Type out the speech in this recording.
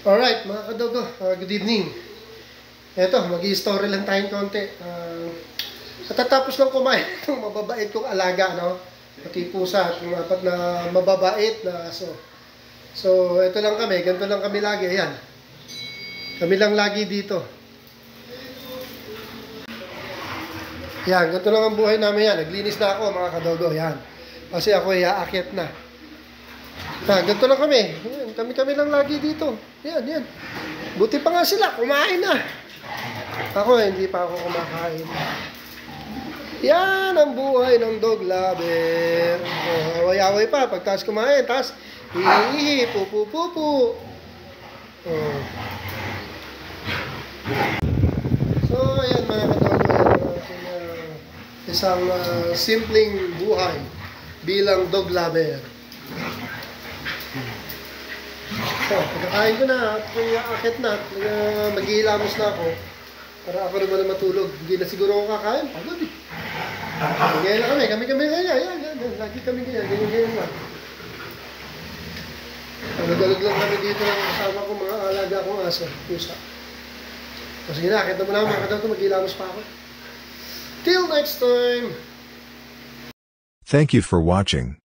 Alright, mga kadogo, good evening. Eto, mag-i-story lang tayong konti. Katatapos lang kumain itong mababait kong alaga, no? Pati pusa, itong apat na mababait na aso. So, ito lang kami, ganito lang kami lagi, ayan. Kami lang lagi dito. Yan, ganito lang ang buhay namin yan. Naglinis na ako, mga kadogo, yan. Kasi ako ay aakyat na. Ganito lang kami. Yan, kami lang lagi dito. Yan. Buti pa nga sila, kumain na. Ako, hindi pa ako kumakain. Yan ang buhay ng dog lover. Away-away pa. Pagtas kumain, tas hihihi, pupu-pupu. So, ayan mga katodo. Isang simpleng buhay bilang dog lover. Pagkakain ko na, akit na, maghihilamos na ako para ako naman matulog. Hindi na siguro ako kakain, pagod eh. Ganyan na kami ganyan, yan, lagi kami ganyan lang. Nagalag lang kami dito ng kasama ko, mga alaga akong aso, pusa. So sige na, akit na mo na, mga kataw ko, maghihilamos pa ako. Till next time! Thank you for watching.